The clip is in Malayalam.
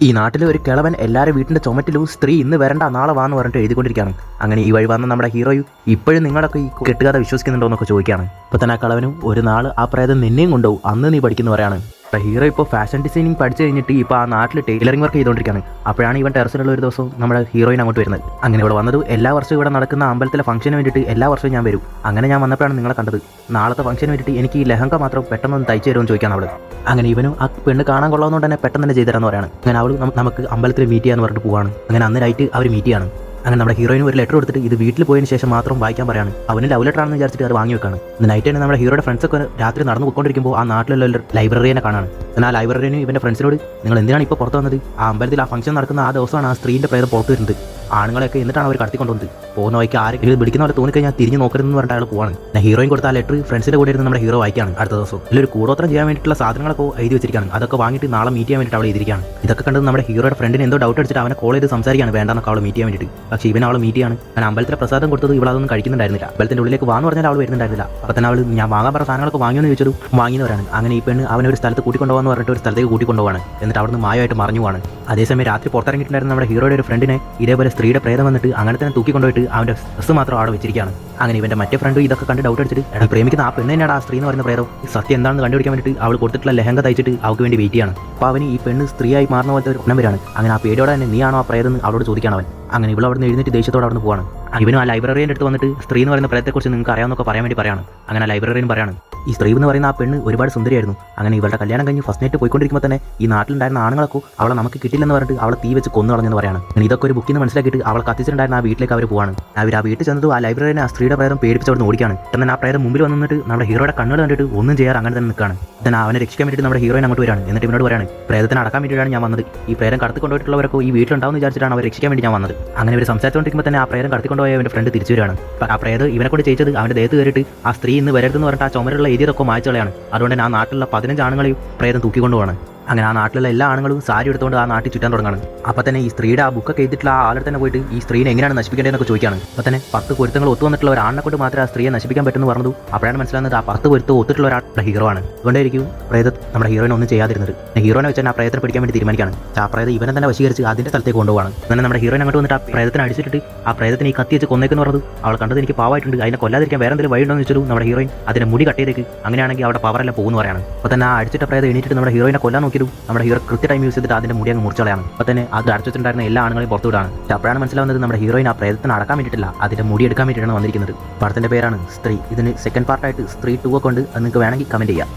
ഈ നാട്ടിലെ ഒരു കിളവൻ എല്ലാവരും വീട്ടിൻ്റെ ചുമറ്റിലും സ്ത്രീ ഇന്ന് വരണ്ട നാളെ വാന്ന് പറഞ്ഞിട്ട് എഴുതിക്കൊണ്ടിരിക്കുകയാണ്. അങ്ങനെ ഈ വഴി വന്ന നമ്മുടെ ഹീറോയും ഇപ്പോഴും നിങ്ങളൊക്കെ ഈ കെട്ടുകഥ വിശ്വസിക്കുന്നുണ്ടോ എന്നൊക്കെ ചോദിക്കുകയാണ്. ഇപ്പോൾ തന്നെ ആ കിളവനും ഒരു നാൾ ആ പ്രേതം നിന്നെയും കൊണ്ടുപോകും, അന്ന് നീ പഠിക്കുന്നു പറയാണ്. അപ്പോൾ ഹീറോ ഇപ്പോൾ ഫാഷൻ ഡിസൈനിങ് പഠിച്ചു കഴിഞ്ഞിട്ട് ഇപ്പോൾ ആ നാട്ടിൽ ടൈലറിംഗ് വർക്ക് ചെയ്തുകൊണ്ടിരിക്കുകയാണ്. അപ്പോഴാണ് ഇവൻ ടെറസിലുള്ള ഒരു ദിവസം നമ്മുടെ ഹീറോയിൻ അങ്ങോട്ട് വരുന്നത്. അങ്ങനെ ഇവിടെ വന്നത് എല്ലാ വർഷവും ഇവിടെ നടക്കുന്ന അമ്പലത്തിലെ ഫംഗ്ഷന് വേണ്ടിയിട്ട് എല്ലാ വർഷവും ഞാൻ വരും. അങ്ങനെ ഞാൻ വന്നപ്പോഴാണ് നിങ്ങളെ കണ്ടത്. നാളത്തെ ഫംഗ്ഷന് വേണ്ടിയിട്ട് എനിക്ക് ഈ ലെഹങ്ക മാത്രം പെട്ടെന്ന് തയ്ച്ചു തരുമെന്ന് ചോദിക്കാൻ അവൾ. അങ്ങനെ ഇവനും ആ പെണ്ണ് കാണാൻ കൊള്ളാവുന്നതുകൊണ്ട് തന്നെ പെട്ടെന്ന് തന്നെ ചെയ്തു തരാമെന്ന് പറയാണ്. അങ്ങനെ അവൾ നമുക്ക് അമ്പലത്തിൽ മീറ്റ് ചെയ്യാന്ന് പറഞ്ഞിട്ട് പോവാണ്. അങ്ങനെ അന്ന് നൈറ്റ് അവർ മീറ്റ് ചെയ്യാണ്. അങ്ങനെ നമ്മുടെ ഹീറോയിന് ഒരു ലെറ്റർ കൊടുത്തിട്ട് ഇത് വീട്ടിൽ പോയതിന് ശേഷം മാത്രം വായിക്കാൻ പറയാണ്. അവന് ലവ് ലെറ്റർ ആണെന്ന് വിചാരിച്ചിട്ട് അത് വാങ്ങി വെക്കാണ്. നൈറ്റ് തന്നെ നമ്മുടെ ഹീറോയുടെ ഫ്രണ്ട്സൊക്കെ രാത്രി നടന്നു പോയിക്കൊണ്ടിരിക്കുമ്പോൾ ആ നാട്ടിലുള്ള ഒരു ലൈബ്രറിയെ കാണാണ്. എന്നാൽ ആ ലൈബ്രറിന് ഇവൻ്റെ ഫ്രണ്ട്സിനോട് നിങ്ങൾ എന്തിനാണ് ഇപ്പോൾ പുറത്ത് വന്നത്? ആ അമ്പലത്തിൽ ആ ഫംഗ്ഷൻ നടക്കുന്ന ആ ദിവസമാണ് ആ സ്ത്രീൻ്റെ പ്രേതം പുറത്ത് വരുന്നത്. ആണുങ്ങളെയൊക്കെ എന്നിട്ടാണ് അവർ കടത്തിക്കൊണ്ടുവന്നത്. പോകുന്ന വഴിക്ക് ആരെങ്കിലും പിടിക്കുന്ന പോലെ തോന്നിക്കഴിഞ്ഞാൽ തിരിഞ്ഞ് നോക്കരുതെന്ന് പറഞ്ഞിട്ട് അയാൾ പോവാണ്. ഹീറോയിൻ കൊടുത്ത ആ ലെറ്റർ ഫ്രണ്ട്സിൻ്റെ കൂടെ ഇരുന്ന് നമ്മുടെ ഹീറോ വായിക്കാണ്. അടുത്ത ദിവസം ഇതിലൊരു കൂടോത്രം ചെയ്യാൻ വേണ്ടിയിട്ടുള്ള സാധനങ്ങളൊക്കെ എഴുതി വെച്ചിരിക്കുകയാണ്. അതൊക്കെ വാങ്ങിയിട്ട് നാളെ മീറ്റ് ചെയ്യാൻ വേണ്ടിയിട്ട് അവൾ എഴുതിയിരിക്കുകയാണ്. ഇതൊക്കെ കണ്ടത് നമ്മുടെ ഹീറോയുടെ ഫ്രണ്ടിന് എന്തോ ഡൗട്ട് അടിച്ചിട്ട് അവനെ കോൾ ചെയ്ത് സംസാരിക്കുകയാണ് വേണ്ടെന്നൊക്കെ അവൾ മീറ്റ് ചെയ്യാൻ വേണ്ടിയിട്ട്. പക്ഷേ ഇവൻ അവൾ മീറ്റ് ചെയ്യാണ്. ഞാൻ അമ്പലത്തിലെ പ്രസാദം കൊടുത്തത് ഇവിടെ അതൊന്നും കഴിക്കുന്നുണ്ടായിരുന്നില്ല. അമ്പലത്തിൻ്റെ ഉള്ളിലേക്ക് വാന്ന് പറഞ്ഞാൽ അവൾ വരുന്നുണ്ടായിരുന്നില്ല. അപ്പോൾ തന്നെ അവൾ ഞാൻ വാങ്ങാൻ പറഞ്ഞ സാധനങ്ങളൊക്കെ വാങ്ങിയെന്ന് ചോദിച്ചത് വാങ്ങിയവരാണ്. അങ്ങനെ ഈ പെണ്ണ് അവനെ ഒരു സ്ഥലത്ത് കൂട്ടിക്കൊണ്ടുപോകാന്ന് പറഞ്ഞിട്ട് ഒരു സ്ഥലത്തേക്ക് കൂട്ടിക്കൊണ്ടുപോകാണ്. എന്നിട്ട് അവിടുന്ന് മായമായിട്ട് മറിഞ്ഞുവാണ്. അതേസമയം രാത്രി പുറത്തിറങ്ങിയിട്ടുണ്ടായിരുന്ന നമ്മുടെ ഹീറോയുടെ ഒരു ഫ്രണ്ടിനെ ഇതേപോലെ സ്ത്രീയുടെ പ്രേതം വന്നിട്ട് അങ്ങനെ തന്നെ തൂക്കിക്കൊണ്ടുപോയിട്ട് അവൻ്റെ ഡ്രസ്സ് മാത്രം അവിടെ വെച്ചിരിക്കുകയാണ്. അങ്ങനെ ഇവൻ്റെ മറ്റേ ഫ്രണ്ട് ഇതൊക്കെ കണ്ട് ഡൗട്ട് അടിച്ചിട്ട് പ്രേമിക്കുന്ന ആ പെണ്ണ് തന്നെയാണ് ആ സ്ത്രീ എന്ന് പറയുന്ന പ്രേതം. സത്യം എന്താണെന്ന് കണ്ടുപിടിക്കാൻ വേണ്ടിയിട്ട് അവൾ കൊടുത്തിട്ടുള്ള ലെഹങ്ക തയ്ച്ചിട്ട് അവൾക്ക് വേണ്ടി വെയിറ്റ് ചെയ്യാണ്. അപ്പോൾ അവന് ഈ പെണ്ണ് സ്ത്രീയായി മാറുന്ന പോലത്തെ ഒരു നമ്പരാണ്. അങ്ങനെ ആ പേടിയോടെ തന്നെ നീയാണോ ആ പ്രേതം എന്ന് അവളോട് ചോദിക്കുകയാണ് അവൻ. അങ്ങനെ ഇവിടെ അവിടെ നിന്ന് എഴുന്നേറ്റ് ദേഷ്യത്തോടെ അവിടെ നിന്ന് പോവാണ്. ഇവനും ആ ലൈബ്രറിയുടെ അടുത്ത് വന്നിട്ട് സ്ത്രീ എന്ന് പറയുന്ന പ്രേതത്തെക്കുറിച്ച് നിങ്ങൾക്ക് അറിയാമെന്നൊക്കെ പറയാൻ വേണ്ടി പറയാണ്. അങ്ങനെ ആ ലൈബ്രറിയും പറയാണ് ഈ സ്ത്രീ എന്ന് പറയുന്ന ആ പെണ്ണ് ഒരുപാട് സുന്ദരിയായിരുന്നു. അങ്ങനെ ഇവളുടെ കല്യാണം കഴിഞ്ഞ് ഫസ്റ്റ് നൈറ്റ് പോയിക്കൊണ്ടിരിക്കുമ്പോൾ തന്നെ ഈ നാട്ടിലുണ്ടായിരുന്ന ആണുങ്ങളൊക്കെ അവളെ നമുക്ക് കിട്ടില്ലെന്ന് പറഞ്ഞിട്ട് അവളെ തീ വെച്ച് കൊന്നു കളഞ്ഞെന്ന് പറയാണ്. അങ്ങനെ ഇതൊക്കെ ഒരു ബുക്കിൽ നിന്ന് മനസ്സിലാക്കിയിട്ട് അവൾ കത്തിച്ചിട്ടുണ്ടായിരുന്ന ആ വീട്ടിലേക്ക് അവർ പോവാണ്. അവർ ആ വീട്ടിൽ ചെന്നത് ആ ലൈബ്രറിനെ ആ സ്ത്രീയുടെ പ്രേതം പേടിപ്പിച്ചവിടെ ഓടിക്കാണ്. എന്നാൽ ആ പ്രേതം മുമ്പിൽ വന്നിട്ട് നമ്മുടെ ഹീറോയുടെ കണ്ണുകൾ കണ്ടിട്ട് ഒന്നും ചെയ്യാറ് അങ്ങനെ തന്നെ നിൽക്കുകയാണ്. എന്നാൽ അവനെ രക്ഷിക്കാൻ വേണ്ടിയിട്ട് നമ്മുടെ ഹീറോയിൻ അങ്ങോട്ട് വരാണ്. എന്നിട്ട് ഇവനോട് പറയാണ് പ്രേതത്തിന് അടക്കാൻ വേണ്ടിയിട്ടാണ് ഞാൻ വന്നത്. ഈ പ്രേതം കടത്തിക്കൊണ്ടുപോയിട്ടുള്ളവരൊക്കെ ഈ വീട്ടിലുണ്ടാവും വിചാരിച്ചിട്ടാണ് അവർ രക്ഷിക്കാൻ വേണ്ടി ഞാൻ വന്നത്. അങ്ങനെ അവർ സംസാരിച്ചുകൊണ്ടിരിക്കുമ്പോൾ തന്നെ ആ പ്രേതം കടത്തിക്കൊണ്ടുപോയ അവൻ്റെ ഫ്രണ്ട് തിരിച്ചു വരികയാണ്. ആ പ്രേതം ഇവനെ കൊണ്ട് ചെയ്തത് അവൻ്റെ ദേഹത്ത് കയറിയിട്ട് ആ സ്ത്രീ ഇന്ന് വരരുതെന്ന് പറഞ്ഞിട്ട് ആ ചുമരുള്ള എഴുതിയതൊക്കെ മായ്ച്ചുകളയാണ്. അതുകൊണ്ട് തന്നെ ആ നാട്ടിലുള്ള 15 ആണുങ്ങളെയും പ്രേതം തൂക്കിക്കൊണ്ടുപോകണം. അങ്ങനെ ആ നാട്ടിലുള്ള എല്ലാ ആണുങ്ങളും സാരി എടുത്തുകൊണ്ട് ആ നാട്ടിൽ ചുറ്റാൻ തുടങ്ങുകയാണ്. അപ്പോൾ തന്നെ ഈ സ്ത്രീയുടെ ആ ബുക്കൊക്കെ എഴുതിയിട്ടുള്ള ആ ആളുടെ തന്നെ പോയിട്ട് ഈ സ്ത്രീനെ എങ്ങനെയാണ് നശിപ്പിക്കേണ്ടതെന്നൊക്കെ ചോദിക്കുകയാണ്. അപ്പോൾ തന്നെ 10 പൊരുത്തങ്ങൾ ഒത്തു വന്നിട്ടുള്ള ഒരു ആണിനെ കൊണ്ട് മാത്രമേ ആ സ്ത്രീയെ നശിപ്പിക്കാൻ പറ്റുമെന്ന് പറഞ്ഞു. അപ്പോഴാണ് മനസ്സിലാകുന്നത് ആ 10 പൊരുത്തം ഒത്തിട്ടുള്ള ഒരാളുടെ ഹീറോ ആണ്. അതുകൊണ്ടായിരിക്കും പ്രേതം നമ്മുടെ ഹീറോയിനെ ഒന്നും ചെയ്യാതിരുന്നത്. ഹീറോനെ വെച്ചാൽ ആ പ്രേതത്തെ പിടിക്കാൻ വേണ്ടി തീരുമാനിക്കുകയാണ്. ആ പ്രേതം ഇവനെ തന്നെ വശീകരിച്ച് അതിൻ്റെ സ്ഥലത്തേക്ക് കൊണ്ടുപോകാണ്. അങ്ങനെ നമ്മുടെ ഹീറോയിൻ അങ്ങോട്ട് വന്നിട്ട് ആ പ്രേതത്തിനെ അടിച്ചിട്ട് ആ പ്രേതത്തിന് ഈ കത്തി വെച്ച് കൊന്നേക്കെന്ന് പറഞ്ഞു. അവൾ കണ്ടത് എനിക്ക് പാവായിട്ടുണ്ട്, അതിനെ കൊല്ലാതിരിക്കാൻ വേറെ എന്തെങ്കിലും വഴിയുണ്ടോ എന്ന് വെച്ചു. നമ്മുടെ ഹീറോയിൻ അതിനെ മുടി കട്ട് ചെയ്തേക്ക്, അങ്ങനെയാണെങ്കിൽ അവിടെ പവറെല്ലാം പോകുന്നു പറയാണ്. അപ്പോൾ തന്നെ ആ അടിച്ചിട്ട പ്രേതം എണീറ്റിട്ട് നമ്മുടെ ഹീറോയിനെ കൊല്ലാൻ നോക്കിയതും നമ്മുടെ ഹീറോ ടൈം യൂസ് ചെയ്തിട്ട് അതിന്റെ മുടി അങ്ങ് മുറിച്ചളയാണ്. അപ്പോൾ തന്നെ അത് അടച്ചിട്ടുണ്ടായിരുന്ന എല്ലാ ആണുങ്ങളെയും പുറത്തു വിടാണ്. അപ്പോഴാണ് മനസ്സിലാവുന്നത് നമ്മുടെ ഹീറോയിൻ ആ പ്രേതത്തിന് അടക്കാൻ വേണ്ടിയിട്ടില്ല, അതിന്റെ മുടി എടുക്കാൻ വേണ്ടിയിട്ടാണ് വന്നിരിക്കുന്നത്. പടത്തിന്റെ പേരാണ് സ്ത്രീ. ഇതിന് സെക്കൻഡ് പാർട്ടായിട്ട് സ്ത്രീ 2 ഒക്കെ ഉണ്ട്. അത് നിങ്ങൾക്ക് വേണമെങ്കിൽ കമന്റ് ചെയ്യാം.